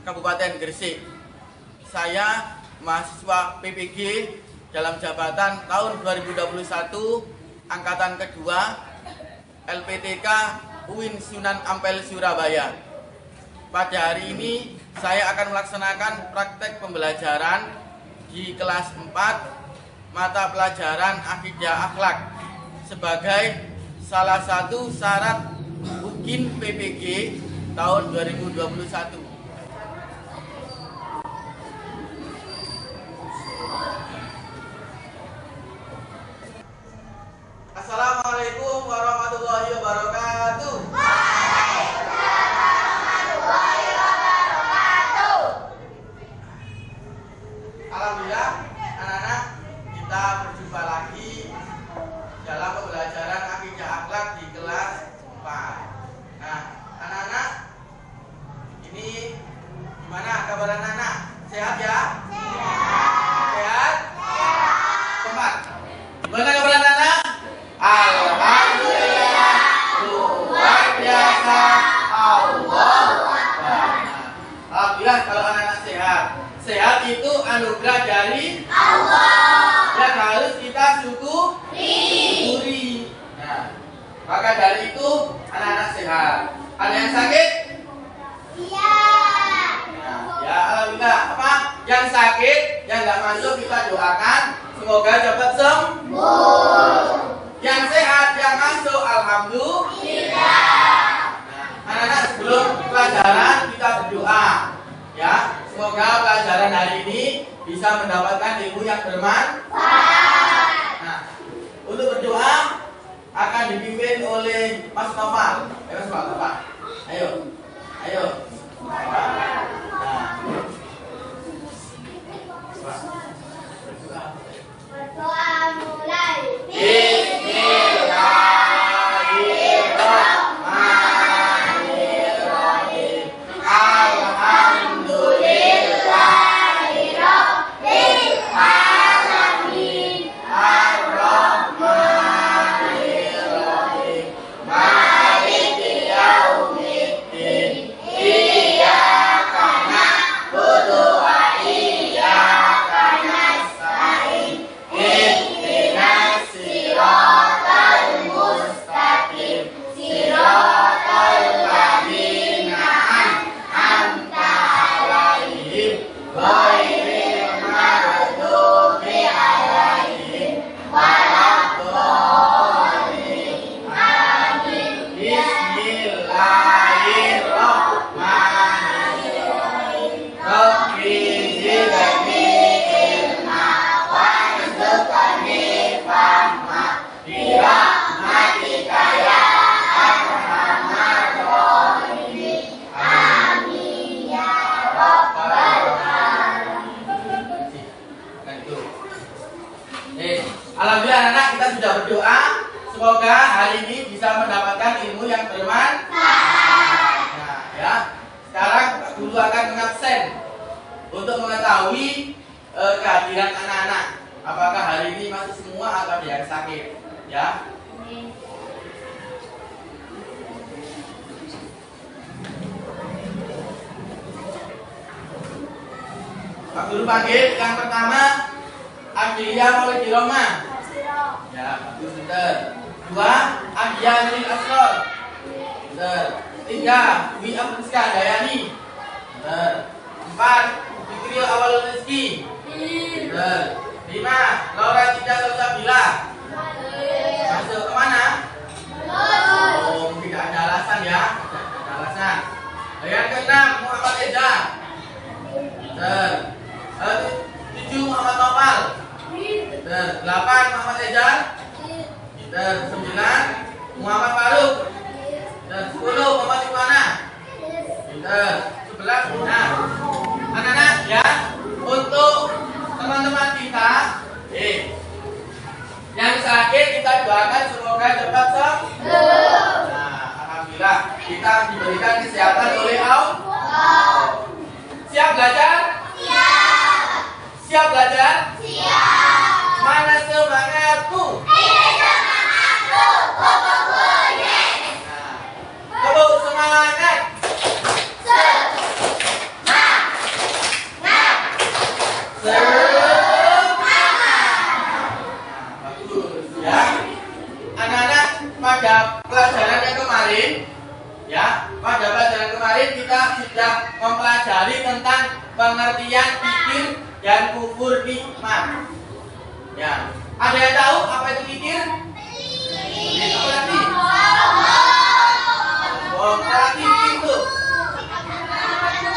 Kabupaten Gresik. Saya mahasiswa PPG dalam jabatan tahun 2021 angkatan kedua LPTK UIN Sunan Ampel Surabaya. Pada hari ini saya akan melaksanakan praktek pembelajaran di kelas 4 mata pelajaran Akidah Akhlak sebagai salah satu syarat UKIN PPG tahun 2021. Assalamualaikum warahmatullahi wabarakatuh. Alhamdulillah, anak-anak, kita berjumpa lagi dalam pembelajaran Akidah Akhlak di kelas 4. Nah, anak-anak, ini gimana kabar anak-anak? Sehat ya? Sehat? Sehat. Gimana kabar anak-anak? Alhamdulillah, luar biasa. Alhamdulillah kalau anak-anak sehat. Sehat itu anugerah dari Allah yang harus kita syukuri. Nah, maka dari itu anak-anak sehat. Ada yang sakit? Iya. Nah, ya alhamdulillah. Apa? Yang sakit, yang nggak masuk kita doakan semoga cepat sembuh. Yang sehat, yang masuk, alhamdulillah. Nah, anak-anak sebelum pelajaran kita berdoa, ya. Semoga pelajaran hari ini bisa mendapatkan ilmu yang bermanfaat. Nah, untuk berdoa akan dipimpin oleh Mas Noval. Mas Noval, ayo, ayo. Berdoa mulai. Alhamdulillah anak-anak kita sudah berdoa. Semoga hari ini bisa mendapatkan ilmu yang bermanfaat. Nah, ya. Sekarang guru akan mengabsen untuk mengetahui kehadiran anak-anak. Apakah hari ini masih semua atau ada yang sakit? Ya. Pak Guru panggil yang pertama Adia Maulidiloma. Ya, bagus, betul. 2 Adia Nuril Asror. Betul. 3 Dwi Apriska Dayani. Betul. 4 Fikri Awalul Rizki. Betul. 5 Laura Cida Salsabila. Masuk kemana? Oh, tidak ada alasan ya. Tidak ada alasan. Yang ke-6 Muhammad Eza. Betul. 7 Muhammad Noval. 8 Muhammad Ejar. 9 Muhammad Faruk. 10 Muhammad Iwana. 11. Nah, anak-anak ya, untuk teman-teman kita yang sakit kita doakan semoga cepat sembuh. Nah, alhamdulillah kita diberikan kesehatan oleh Allah. Siap belajar? Siap belajar? Siap. Mana semangatku? Ini semangatku. Tepuk semangat. Semangat. pada pelajaran yang kemarin, ya, pada pelajaran kemarin kita sudah mempelajari tentang pengertian fikir dan kufur nikmat. Ya, ada yang tahu apa itu fikir? Apa lagi? Oh, apa lagi fikir itu?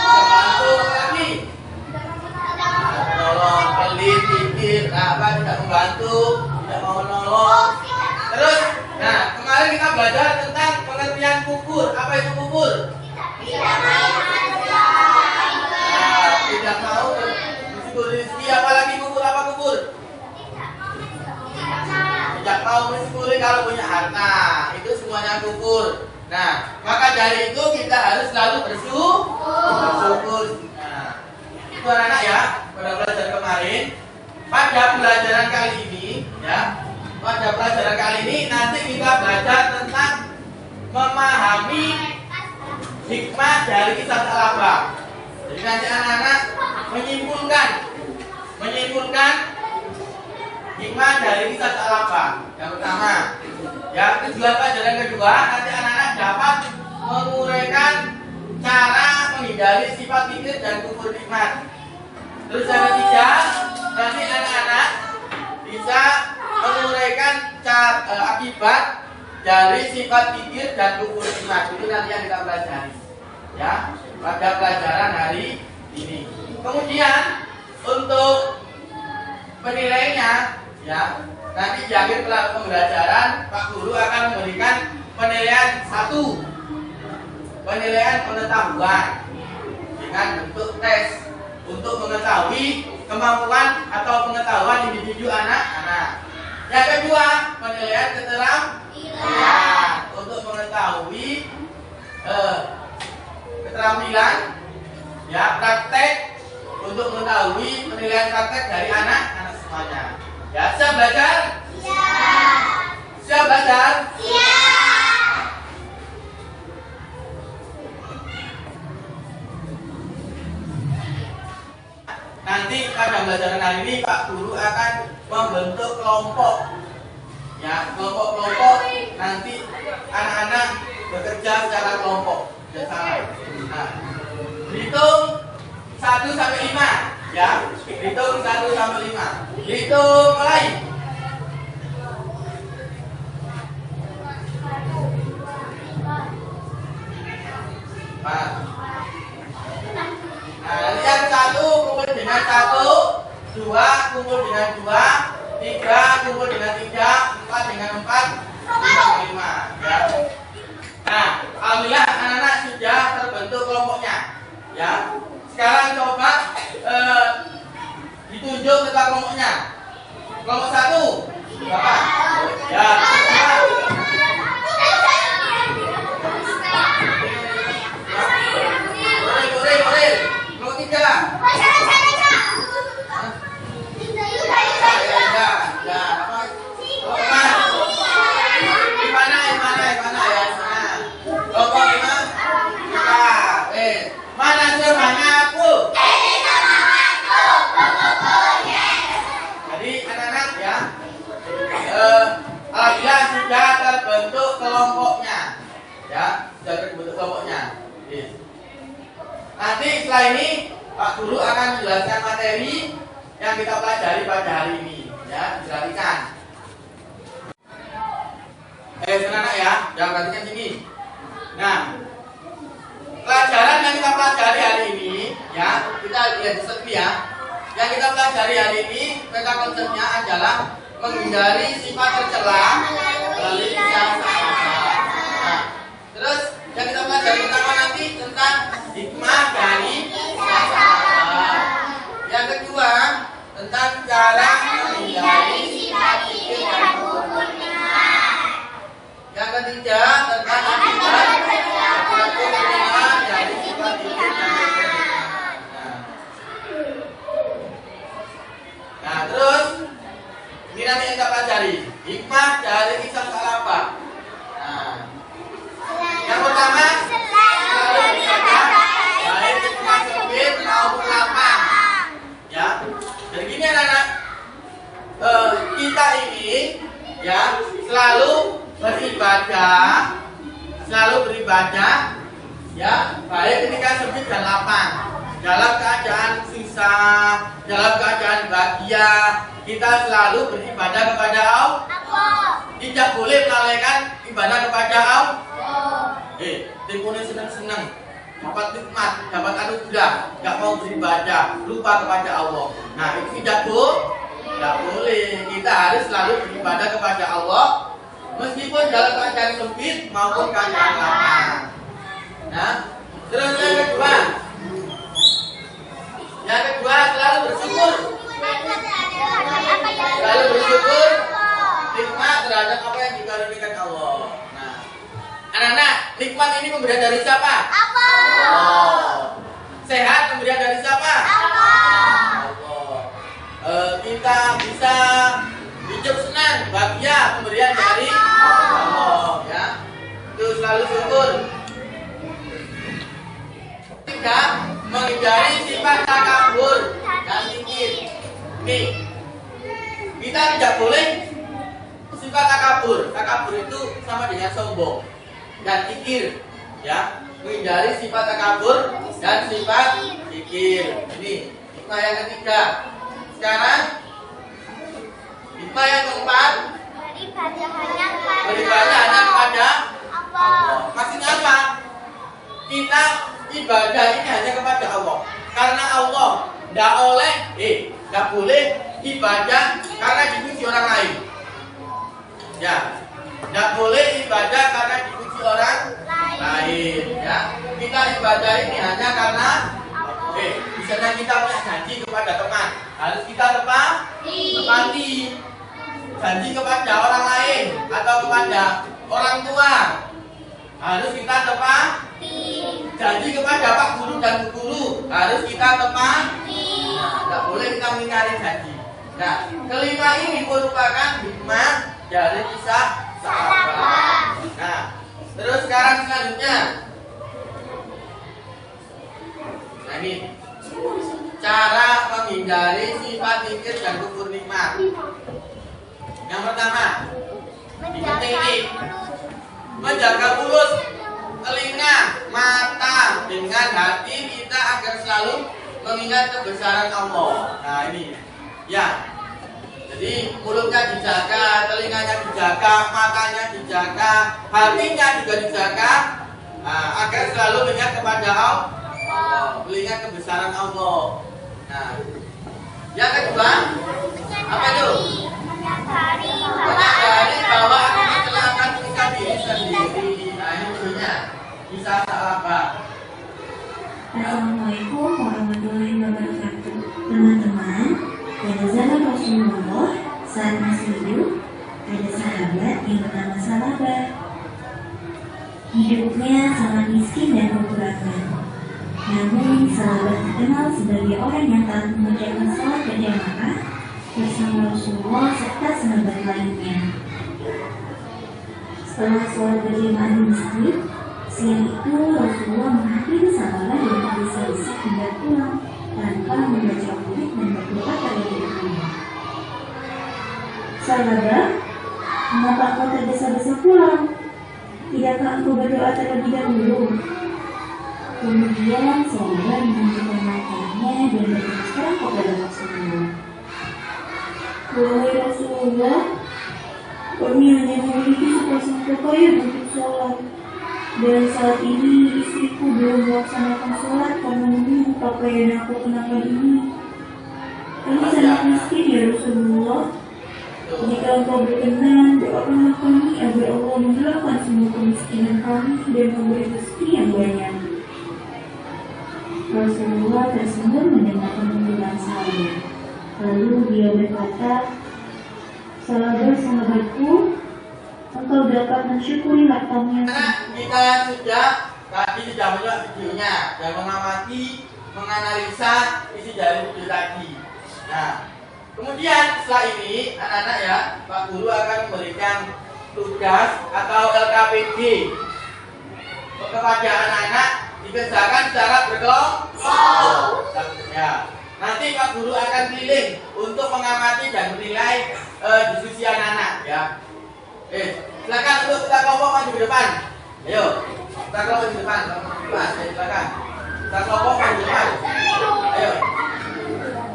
Membantu apa lagi? Tolong, pelit, pikir, apa tidak membantu, tidak mau menolong. Terus, nah kemarin kita belajar tentang pengertian kufur. Apa itu kufur? Tidak mau bersyukur rezeki. Apalagi kufur, apa kufur? Tidak mau mensyukuri kalau punya harta. Itu semuanya kufur. Nah, maka dari itu kita harus selalu bersyukur. Nah, itu anak-anak ya, pada pelajaran kemarin. Pada pelajaran kali ini, ya, pada pelajaran kali ini nanti kita belajar tentang memahami hikmah dari kisah Al-Aqabah. Jadi nanti anak-anak menyimpulkan hikmah dari kisah Al-Aqabah. Yang pertama, ya, tujuan pelajaran kedua nanti anak-anak dapat menguraikan cara menghindari sifat fikir dan kufur nikmat. Terus yang ketiga, nanti anak-anak bisa menguraikan akibat dari sifat fikir dan kufur nikmat. Itu nanti yang kita pelajari, ya, pada pelajaran hari ini. Kemudian untuk penilaiannya, ya, nanti di akhir pembelajaran Pak Guru akan memberikan penilaian 1, penilaian pengetahuan dengan bentuk tes untuk mengetahui kemampuan atau pengetahuan individu anak-anak. Yang kedua, penilaian keterampilan untuk mengetahui keterampilan, ya, praktek untuk mengetahui penilaian praktek dari anak-anak semuanya. Ya, siap belajar? Siap. Siap belajar? Siap. Nanti pada pelajaran hari ini Pak Guru akan membentuk kelompok. Ya, kelompok-kelompok nanti anak-anak bekerja secara kelompok. Jangan salah. Nah, hitung 1 sampai 5, ya. Hitung 1 sampai 5. Hitung mulai. Nah, yang 1 kumpul dengan 1, 2 kumpul dengan 2, 3 kumpul dengan 3, 4 dengan 4, 5, ya. Nah, alhamdulillah anak-anak sudah terbentuk kelompoknya, ya. Sekarang coba ditunjuk ketua kelompoknya. Kelompok 1, Bapak. Ya, boleh. Kelompok 3. Mana semangatku? Jadi anak-anak ya, alhamdulillah sudah terbentuk kelompoknya, ya, sudah terbentuk kelompoknya. Nanti setelah ini Pak Guru akan menjelaskan materi yang kita pelajari pada hari ini, ya, diperhatikan. Anak-anak ya, jangan perhatikan sini. Nah, pelajaran yang kita pelajari hari ini, ya, kita lihat di sini ya. Yang kita pelajari hari ini, peta konsepnya adalah menghindari sifat tercela melalui kisah Al-Aqabah. Nah, terus yang kita pelajari pertama nanti tentang hikmah dari kisah Al-Aqabah. Yang kedua tentang cara menghindari sifat fikir dan kufur nikmat. Yang ketiga tentang akibat dari sifat fikir dan kufur nikmat. Nah, terus ini nanti kita pelajari hikmah dari kisah Al-Aqabah. Nah, yang pertama selalu menjaga baik hikmah sempit maupun lapang. Ya, jadi gini anak-anak, kita ini ya selalu beribadah beribadah, ya, baik ketika sempit dan lapang, dalam keadaan susah, dalam keadaan bahagia, kita selalu beribadah kepada Allah. Tidak boleh melalaikan ibadah kepada Allah. Tipunya senang-senang, dapat nikmat, dapat anugerah, nggak mau beribadah, lupa kepada Allah. Nah, itu tidak boleh. Kita harus selalu beribadah kepada Allah, meskipun dalam keadaan sempit maupun keadaan lapang. Nah, terus yang kedua, selalu bersyukur. Selalu bersyukur nikmat terhadap apa yang dikaruniakan Allah. Nah, anak-anak, nikmat ini pemberian dari siapa? Allah. Sehat pemberian dari siapa? Allah. Kita bisa hidup senang, bahagia pemberian dari Allah. Ya, itu selalu syukur. Tidak menghindari sifat takabur dan mikir. Nih, kita tidak boleh sifat takabur. Takabur itu sama dengan sombong dan pikir, ya. Menghindari sifat takabur dan sifat pikir. Ini hikmah yang ketiga. Sekarang hikmah yang keempat, beribadah hanya kepada Allah. Maksudnya apa? Kita ibadah ini hanya kepada Allah. Karena Allah tidak boleh ibadah karena dipuji orang lain. Ya, tidak boleh ibadah karena dipuji orang lain. Ya, kita ibadah ini hanya karena misalnya kita punya janji kepada teman, harus kita tepati. Janji kepada orang lain atau kepada orang tua, harus kita tepati. Janji kepada Pak Guru dan Bu Guru, harus kita tepati. Tidak boleh kita mengingkari janji. Nah, kelima ini merupakan hikmah dari kisah sahabat. Nah, terus sekarang selanjutnya, nah ini cara menghindari sifat mikir dan kufur nikmat. Yang pertama, menjaga mulut, telinga, mata dengan hati kita agar selalu mengingat kebesaran Allah. Nah ini, ya. Jadi mulutnya dijaga, telinganya dijaga, matanya dijaga, hatinya juga dijaga, agar selalu mengingat kepada Allah, mengingat kebesaran Allah. Nah, yang kedua, apa itu? Menyadari bahwa kecelakaan bisa diri sendiri. Nah ini maksudnya bisa sahabat. Assalamualaikum warahmatullahi wabarakatuh. Teman-teman, pada zaman Rasulullah saat masih hidup, ada sahabat yang bernama Salabah. Hidupnya sangat miskin dan kekurangan. Namun Salabah terkenal sebagai orang yang taat mengerjakan sholat berjamaah bersama Rasulullah serta sahabat lainnya. Setelah sholat berjamaah di masjid, siang itu Rasulullah menghadiri Salabah dan bersih-bersih hingga pulang tanpa membaca Qur'an dan berdoa terlebih dahulu. Salabah, mengapa kau tergesa-gesa pulang? Tidakkah engkau berdoa terlebih dahulu? Kemudian Salabah menunjukkan matanya dan berterus terang kepada Rasulullah. Wahai Rasulullah, kami hanya memiliki sepasang pakaian untuk sholat. Dan saat ini istriku belum melaksanakan sholat karena menunggu pakaian aku kenakan ini. Kami sangat miskin ya Rasulullah. Jika engkau berkenan, doakanlah kami agar Allah menghilangkan semua kemiskinan kami dan memberi rezeki yang banyak. Rasulullah tersenyum mendengar penjelasan Salabah. Lalu dia berkata, Salabah sahabatku, engkau dapat mensyukuri hartamu. Kita sudah melihat videonya dan mengamati, menganalisa isi dari video tadi. Nah, kemudian setelah ini anak-anak ya, Pak Guru akan memberikan tugas atau LKPD kepada anak-anak dikerjakan secara berkelompok. Ya, nanti Pak Guru akan pilih untuk mengamati dan menilai diskusi anak-anak ya. Silakan untuk kita kelompok maju ke depan. Ayo, kita kelompok di depan. Silakan. Kita kelompok maju ke depan. Ayo.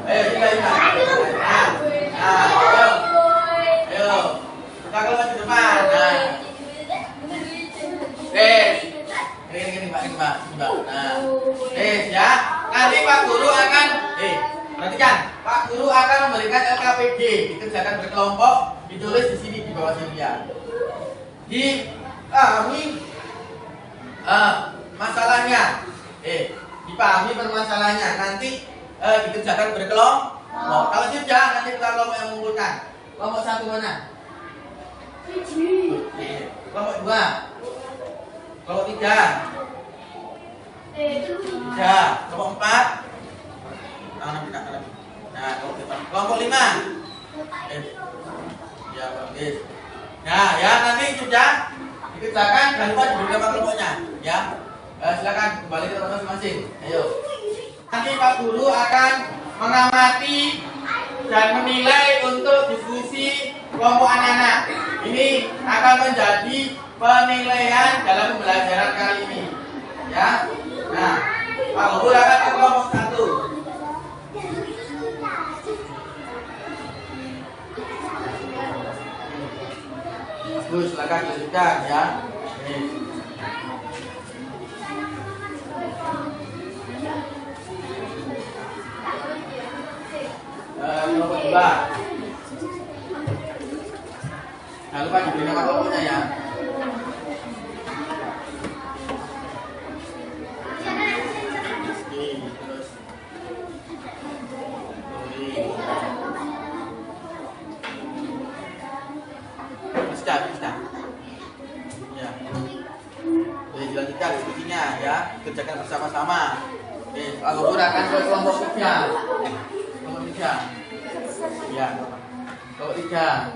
Ayo, kita. Ayo. Ayo. Kita kelompok di depan. Nah. Ini Pak. Nah. Ya. Nanti Pak Guru akan perhatikan. Pak Guru akan memberikan LKPD, dikerjakan berkelompok, ditulis di sini di bawah sini ya. Dipahami masalahnya. Dipahami permasalahannya. Nanti dikerjakan berkelompok. Kalau sudah nanti kita kelompok yang mengumpulkan. Kelompok 1 mana? Kelompok 2. Kelompok 3. Kelompok 4. Nah, kelompok 5. Ya, bagus. Nah, ya nanti sudah dikerjakan, jangan lupa diberi nama kelompoknya, ya. Silakan kembali ke tempat masing-masing. Ayo. Nanti Pak Guru akan mengamati dan menilai untuk diskusi kelompok anak-anak. Ini akan menjadi penilaian dalam pembelajaran kali ini, ya. Nah, Pak Guru akan ke kelompok 1. Silakan lanjutkan ya. Kelompok 2. Jangan lupa diberi nama kelompoknya ya. Bisa. Ya. Dilanjutkan diskusinya ya, kerjakan bersama-sama. Pak Guru akan ke kelompok 3. Kelompok 3. Ya. Kelompok 3.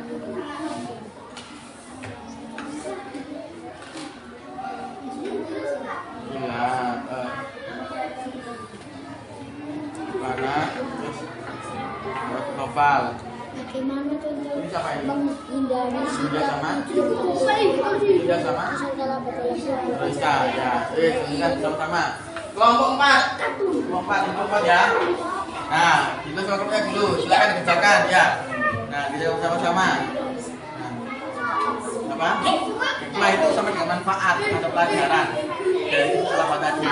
Mana? Terus novel. Bagaimana contoh Ini siapa ini? menghindari Sudah sama? Sudah sama? salah betul. Bisa ya. Tuliskan sama-sama. Kelompok 4. Kelompok 4 ya. Nah, kita kelompoknya dulu. Silakan dikerjakan ya. Nah, kita bersama-sama. Apa? Hikmah itu sama dengan manfaat atau pelajaran dari selama tadi.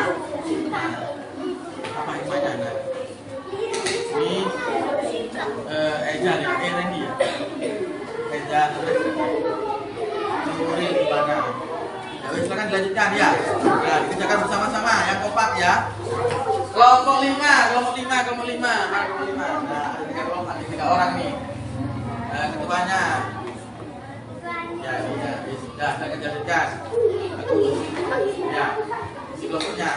Apa hikmahnya? Nah, ini Eja nih, Randy ya. Eja terus memori di mana? Ya, silakan dilanjutkan ya. Nah, dikerjakan bersama-sama yang kompak ya. Kelompok 5. Mana kelompok 5? Nah, ada 3 kelompok, ada 3 orang nih. Ketuanya. Ya, sudah, silakan dilanjutkan. Ya, kelompoknya.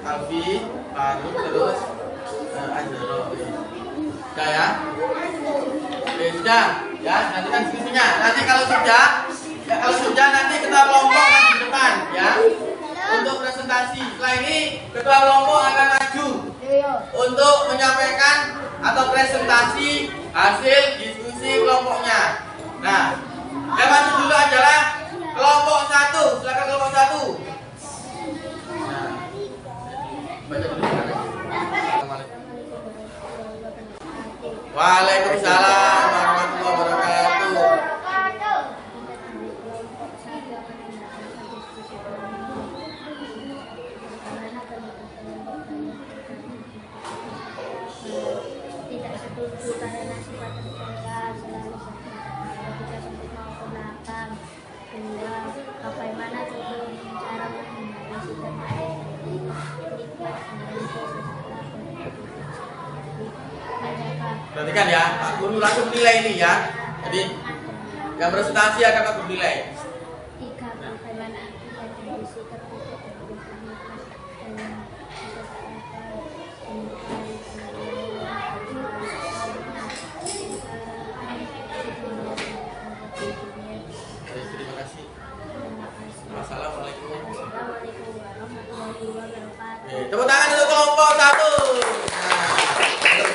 Alfi, Faruk, terus Azharo. Sudah ya? Sudah ya, nanti kan diskusinya. Nanti kalau sudah nanti ketua kelompok di depan ya untuk presentasi. Setelah ini ketua kelompok akan maju untuk menyampaikan atau presentasi hasil diskusi kelompoknya. Nah, yang maju dulu adalah kelompok 1. Silakan kelompok 1. Waalaikumsalam warahmatullahi wabarakatuh. Tidak setuju karena sifat mereka selalu ketika sempat mau ke belakang. Kedua, bagaimana contoh cara menghindari sikap Perhatikan ya, Pak Guru langsung nilai ini ya. Jadi yang presentasi akan Pak Guru nilai. Tiga, bagaimana kita kondisi tertutup Terima kasih. Wassalamualaikum. Tepuk tangan untuk kelompok 1.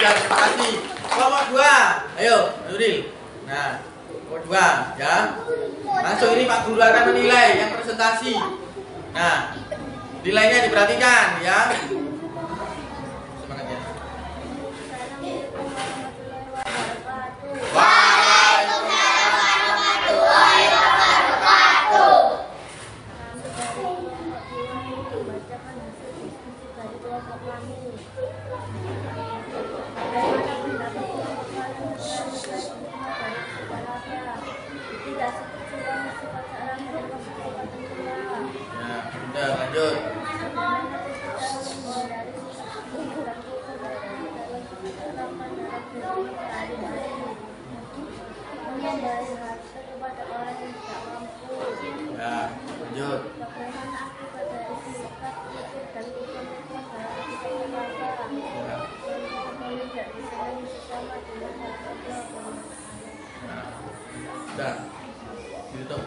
Nah, terima kasih. Kelompok 2. Ayo, Nuril. Nah, dua, ya. Langsung ini Pak Guru akan menilai yang presentasi. Nah, nilainya diperhatikan, ya. Semangat ya. Nah, udah lanjut. Nah, lanjut. Nah, udah. Ditutup.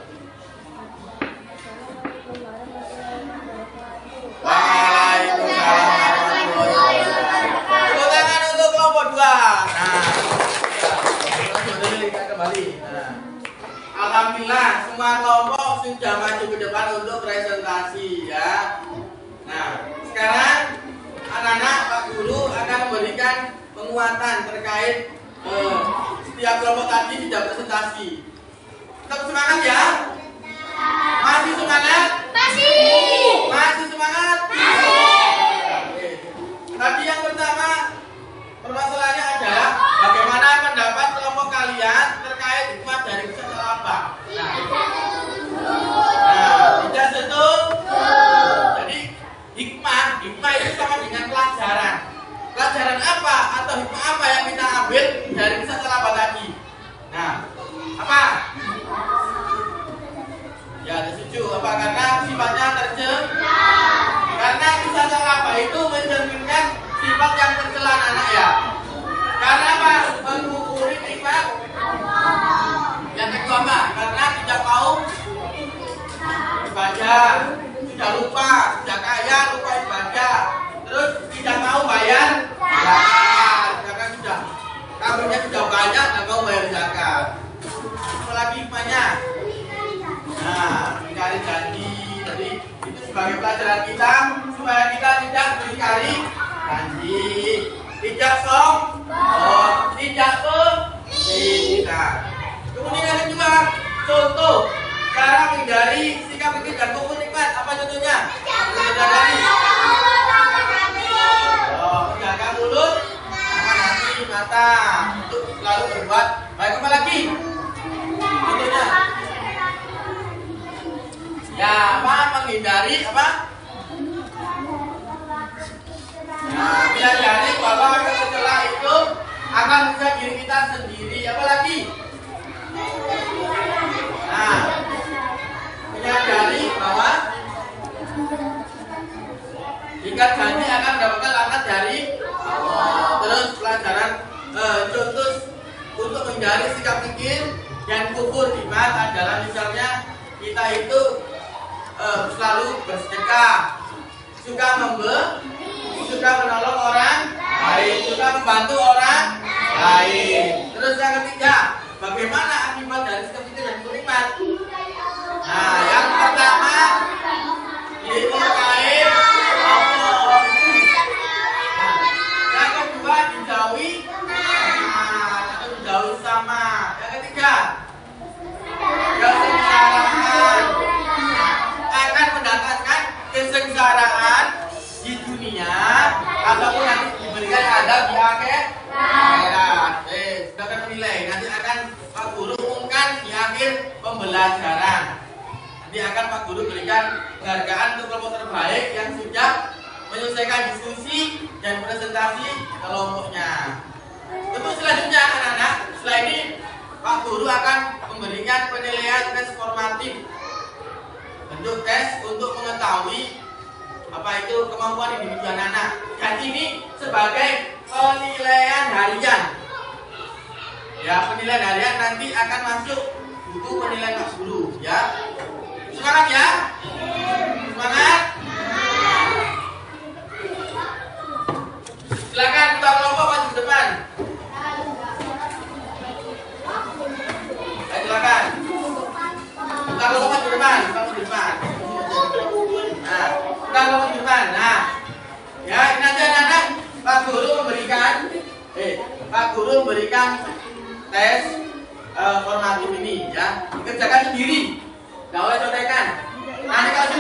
Waalaikumsalam warahmatullahi wabarakatuh. Tepuk tangan untuk kelompok 2. Nah, kita kembali. Nah, alhamdulillah semua kelompok sudah maju ke depan untuk presentasi, ya. Nah, sekarang anak-anak Pak Guru akan memberikan penguatan terkait setiap kelompok tadi sudah presentasi. Tetap semangat ya. Masih semangat? Masih semangat? Oke. Tadi yang pertama permasalahannya adalah bagaimana pendapat kelompok kalian terkait hikmah dari kisah Salabah. Nah, tidak setuju. Jadi hikmah itu sama dengan pelajaran. Pelajaran apa atau hikmah apa yang kita ambil dari kisah Salabah tadi? Nah, apa? Ya, setuju. Apa? Karena sifatnya tercela. Karena kisah Salabah itu mencerminkan sifat yang tercela anak, ya. Karena apa? Mengukur nikmat. Yang kedua apa? Karena tidak mau ibadah, sudah lupa, sudah kaya lupa ibadah, terus tidak mau bayar zakat. Zakat sudah, kambingnya sudah banyak, tidak mau bayar zakat. Apalagi hikmahnya? Nah, ingkari janji. Jadi itu sebagai pelajaran kita supaya kita tidak mengingkari janji, tidak sombong, tidak pembicara. Kemudian yang kedua, contoh cara menghindari sikap pikir dan kufur nikmat. Apa contohnya? Menjaga mulut, tangan, hati, mata untuk selalu berbuat baik. Apa lagi? Contohnya? Ya, apa? Menghindari apa? Nah, menyadari bahwa tercela itu akan merusak diri kita sendiri. Apa lagi? Nah, menyadari bahwa jika janji akan mendapatkan laknat dari Allah. Terus pelajaran contoh untuk menghindari sikap pikir dan kufur nikmat adalah misalnya kita itu selalu bersedekah, suka suka menolong orang lain, suka membantu orang lain. Terus yang ketiga, bagaimana akibat dari sikap pikir dan kufur nikmat? Nah, yang pertama dimurkai Allah. Yang kedua dijauhi sama. Yang ketiga kesengsaraan, akan mendatangkan kesengsaraan di dunia ataupun nanti diberikan adab di akhirat. Sudah akan menilai. Nanti akan Pak Guru umumkan di akhir pembelajaran. Nanti akan Pak Guru berikan penghargaan untuk kelompok terbaik yang sudah menyelesaikan diskusi dan presentasi kelompoknya. Tentu selanjutnya anak-anak, setelah ini Pak Guru akan memberikan penilaian tes formatif. Bentuk tes untuk mengetahui apa itu kemampuan individu anak-anak. Dan ini sebagai penilaian harian. Ya, penilaian harian nanti akan masuk buku penilaian Pak Guru, ya. Semangat ya. Semangat. Silakan kita kelompok maju ke depan. Silakan. depan, kamu di depan. Nah, sekarang kamu di depan. Nah, ya ini nanti anak-anak Pak Guru memberikan tes formatif ini ya, dikerjakan sendiri, nggak boleh contekan. Nanti kalau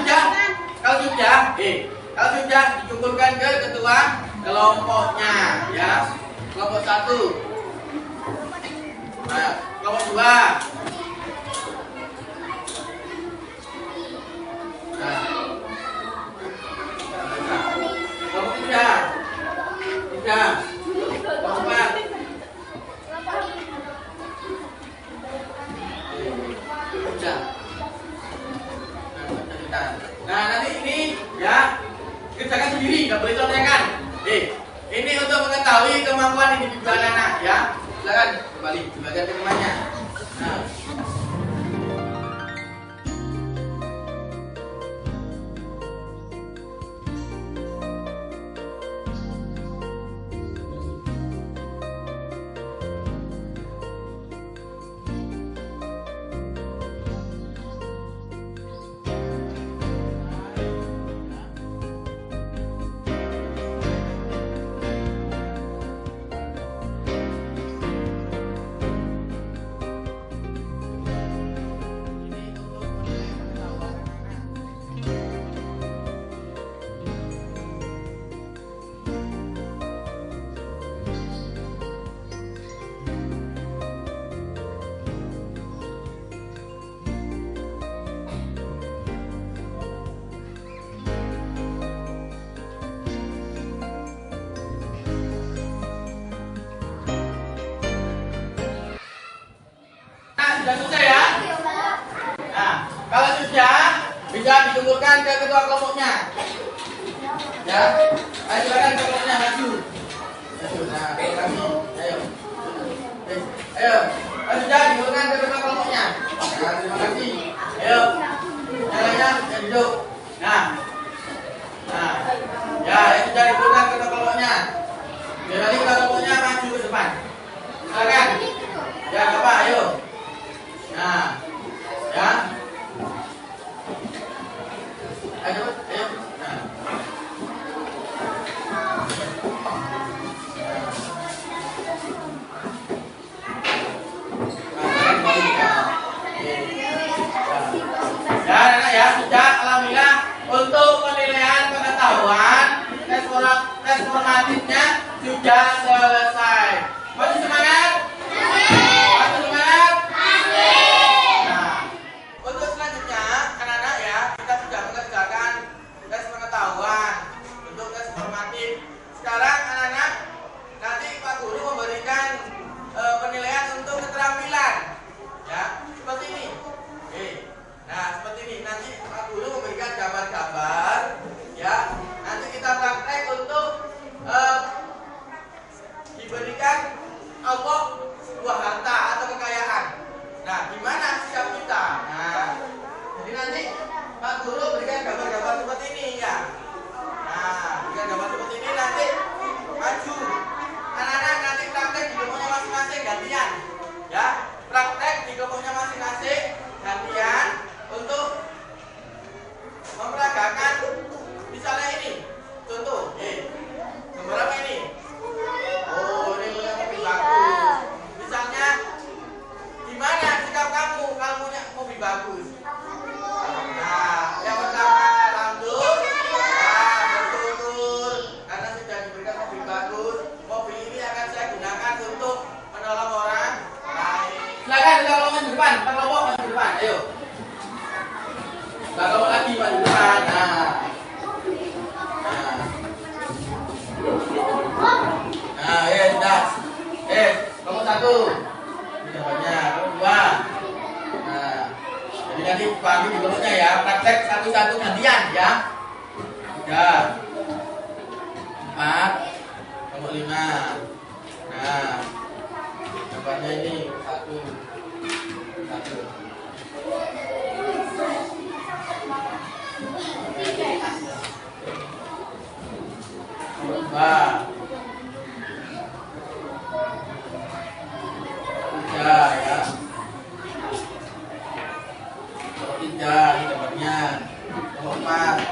sudah dicumpulkan ke ketua kelompoknya ya, kelompok 1, nah, kelompok 2. Nah, kelompok 3, kelompok 4. Nah, nanti ini ya kerjakan sendiri, nggak boleh contekan. Ini untuk mengetahui kemampuan individual anak ya. Silakan kembali bagian temannya. Nah. Sudah selesai ya? Nah, kalau sudah bisa dikumpulkan ke ketua kelompoknya. Ya, ayo silakan ke kelompoknya maju. Nah, kami, ayo. Kalau sudah dikumpulkan ke ketua kelompoknya. Nah, terima kasih. Ayo, yang lainnya bisa duduk. Nah, ya, sudah dikumpulkan ke ketua kelompoknya. Jadi ketua kelompoknya maju ke depan. Silakan. Ya, Bapak, ayo. Nah, ya. Ayo. Nah. Ya, anak ya, sudah alhamdulillah untuk penilaian pengetahuan tes formatifnya sudah selesai. Masih semangat? Masih semangat? Nah, untuk selanjutnya anak-anak ya, kita sudah mengerjakan tes pengetahuan untuk tes formatif. Sekarang anak-anak, nanti Pak Guru memberikan penilaian untuk keterampilan ya, seperti ini. Nah, seperti ini. Nanti Pak Guru memberikan gambar-gambar ya. Nanti kita praktek untuk diberikan Allah sebuah harta atau kekayaan. Nah, gimana sikap kita? Nah, jadi nanti Pak Guru berikan gambar-gambar seperti ini ya. Nah, berikan gambar seperti ini, nanti maju. Anak-anak nanti praktek di kelompoknya masing-masing gantian. Ya, praktek di kelompoknya masing-masing gantian untuk memperagakan misalnya ini. Contoh, gambar apa ini? Oh, ini punya mobil bagus. Misalnya, gimana sikap kamu kalau punya mobil bagus? Nah, yang pertama alhamdulillah, bersyukur karena sudah diberikan mobil bagus. Mobil ini akan saya gunakan untuk menolong orang lain. Silakan kita kelompok di depan, kita kelompok maju di depan, ayo. Kita kelompok lagi maju di depan. Nah, ya sudah. Kelompok 1. Sudah banyak. Kelompok 2. Nah, jadi nanti pahami di kelompoknya ya. Praktek satu-satu gantian ya. Sudah. 4. Kelompok 5. Nah, gambarnya ini 1. Kelompok 2. 3 ya. Kelompok 3. 3, ini gambarnya. Nomor 4.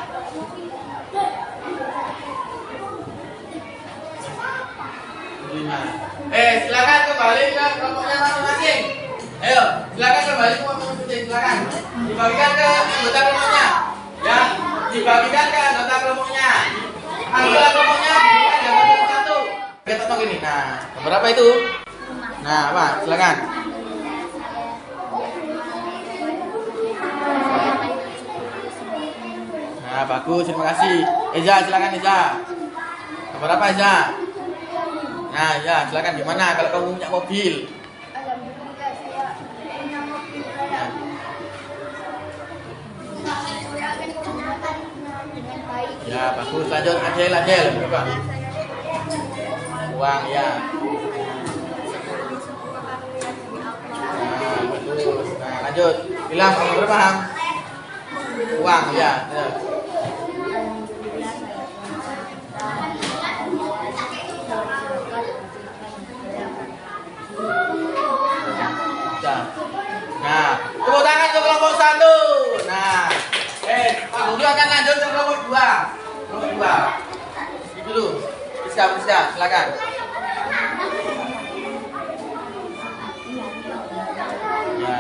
Silakan kembali ke kelompoknya masing-masing. Ayo, silakan kembali ke kelompok masing-masing. Silakan dibagikan ke anggota kelompoknya. Ya, dibagikan ke anggota kelompoknya. Anggota kelompoknya dibagikan gambar satu. Oke, tonton ini. Nah, gambar apa itu? Nah, apa? Silakan. Nah, bagus, terima kasih. Eza, silakan Eza. Gambar apa Eza? Nah, ya, silakan. Di mana kalau kamu punya mobil? Alhamdulillah saya punya mobil saya. Saya akan menggunakan dengan baik. Ya, bagus. Lanjut, Adel, berapa? Uang, ya. Nah, bagus. Nah, lanjut. Bilang kamu berapa, Ham? Uang, ya. Nah, tepuk tangan untuk kelompok 1. Nah, Pak Guru akan lanjut ke kelompok 2. Kelompok 2. Ini dulu. Rizka, silakan. Ya.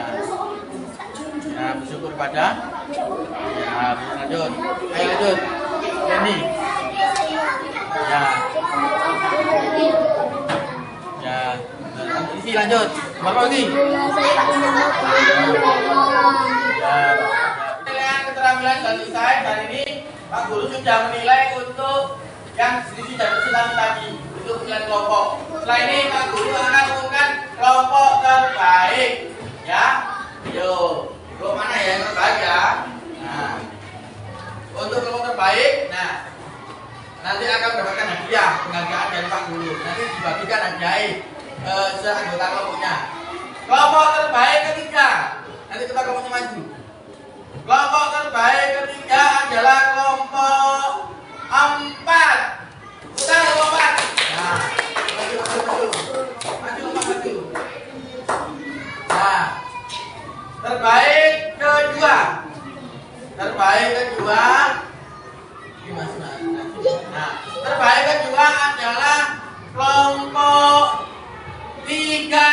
Nah, bersyukur pada. Ya, lanjut. Ayo lanjut. Jenny. Ya. Ya. Isi lanjut. Bapak ini. Pilihan keterampilan sudah selesai. Hari ini Pak Guru sudah menilai untuk yang selisih dan kesulitan tadi untuk pilihan kelompok. Setelah ini Pak Guru akan mengumumkan kelompok terbaik. Ya, yo, kelompok mana ya yang terbaik ya? Nah, untuk kelompok terbaik, nah nanti akan mendapatkan hadiah penghargaan dari Pak Guru. Nanti dibagikan hadiah seanggota kelompoknya. Kelompok terbaik ketiga. Nanti kita kelompoknya maju. Kelompok terbaik ketiga adalah kelompok 4. Putar kelompok 4. Nah, maju. Nah, terbaik kedua. Nah, terbaik kedua adalah kelompok 3.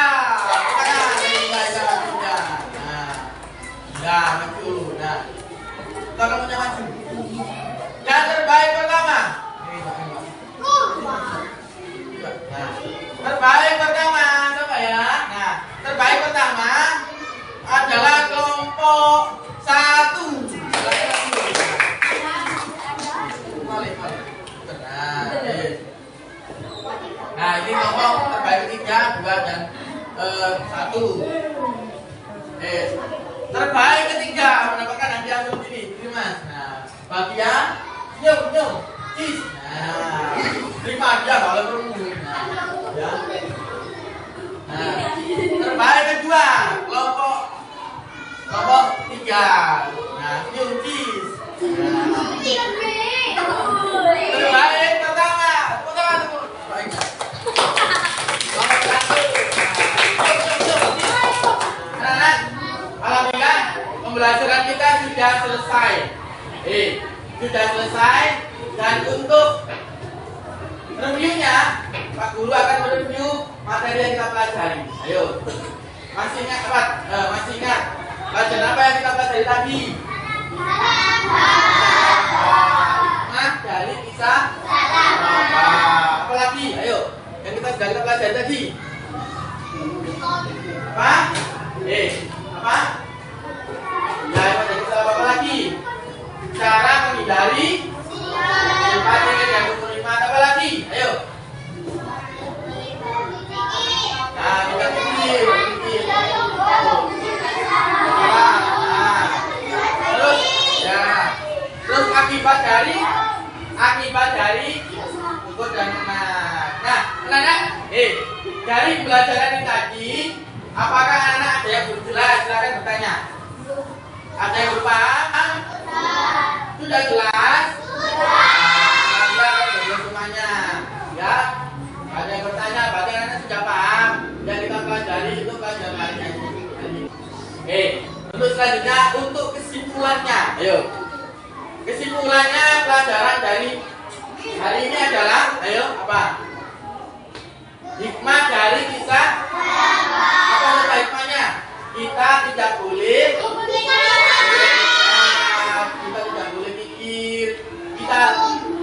Nah, maju. Nah, kita kelompoknya maju. Dan terbaik pertama. Nah, terbaik pertama, coba ya. Nah, terbaik pertama adalah kelompok 1. Nah, ini kelompok terbaik ketiga, 2 dan 1. Terbaik ketiga mendapatkan hadiah seperti ini. Ini Mas. Nah, bagian nyum. Cis. Nah, terima hadiah kalau perlu. Nah, ya. Nah, terbaik kedua kelompok 3. Nah, nyum cis. Nah, terbaik pertama. Baik. Alhamdulillah pembelajaran kita sudah selesai. Dan untuk reviewnya Pak Guru akan mereview materi yang kita pelajari. Ayo, masih ingat pelajaran apa yang kita pelajari tadi? Nah, dari kisah apa lagi? Ayo, yang kita sudah pelajari tadi. Apa? Apa? Ya, apa lagi? Cara menghindari sifat yang 25. Apa lagi? Ayo. Nah, kita pikir. Terus akibat dari ikut dan menang. Nah, anak-anak, dari pelajaran ini tadi, apakah anak-anak ada yang belum jelas? Silakan bertanya. Ada yang belum paham? Sudah jelas? Sudah semuanya. Ya, ada yang bertanya, berarti anak-anak sudah paham. Yang kita pelajari itu pelajaran hari ini. Untuk selanjutnya, untuk kesimpulannya. Ayo. Kesimpulannya pelajaran dari hari ini adalah, ayo apa? Hikmah dari kisah. Apa hikmahnya? Kita tidak boleh. Kita tidak boleh mikir. Kita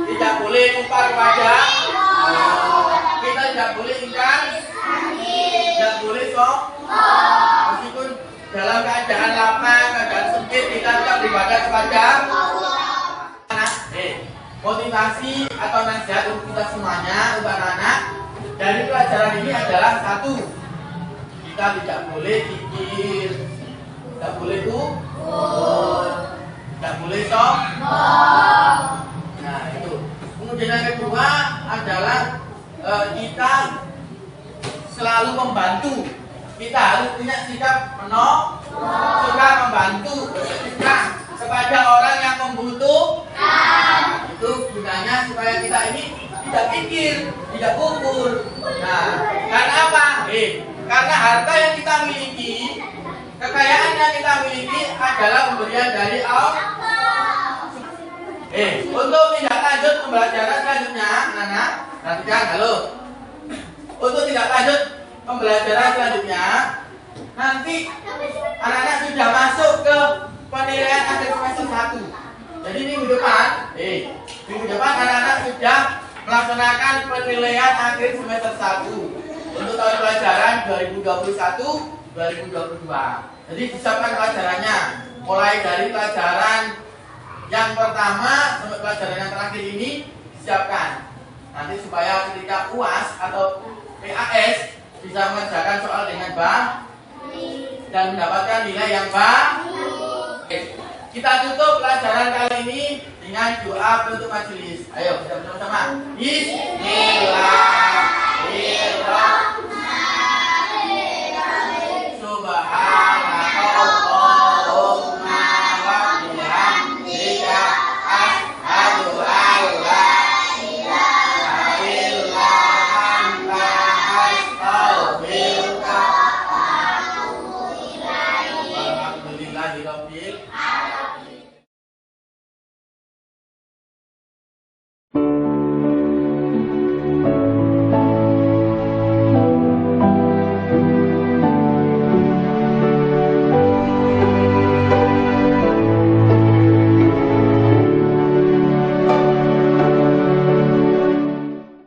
tidak boleh lupa kepada. Kita tidak boleh ingkar. Tidak boleh meskipun dalam keadaan lapang, keadaan sempit, kita tetap beribadah kepada motivasi atau nasihat untuk kita semuanya, untuk anak-anak dari pelajaran ini adalah satu, kita tidak boleh pikir, tidak boleh tidak boleh Nah itu. Kemudian yang kedua adalah kita selalu membantu. Kita harus punya sikap suka membantu, bersedekah kepada orang yang membutuhkan. Itu gunanya supaya kita ini tidak pikir, tidak kubur. Nah, karena apa? Karena harta yang kita miliki, kekayaan yang kita miliki adalah pemberian dari Allah. Untuk tidak lanjut pembelajaran selanjutnya, anak-anak, perhatikan, halo. Untuk tidak lanjut pembelajaran selanjutnya, nanti anak-anak sudah masuk ke penilaian akhir semester 1. Jadi minggu depan anak-anak sudah melaksanakan penilaian akhir semester 1 untuk tahun pelajaran 2021-2022. Jadi disiapkan pelajarannya, mulai dari pelajaran yang pertama sampai pelajaran yang terakhir ini disiapkan. Nanti supaya ketika UAS atau PAS bisa mengerjakan soal dengan baik dan mendapatkan nilai yang baik. Kita tutup pelajaran kali ini dengan doa penutup majelis. Ayo kita bersama-sama. Bismillahirrahmanirrahim. Subhanakallahumma wa bihamdika asyhadu an la ilaha illa anta astaghfiruka wa atubu ilaik. Alhamdulillahirabbil alamin.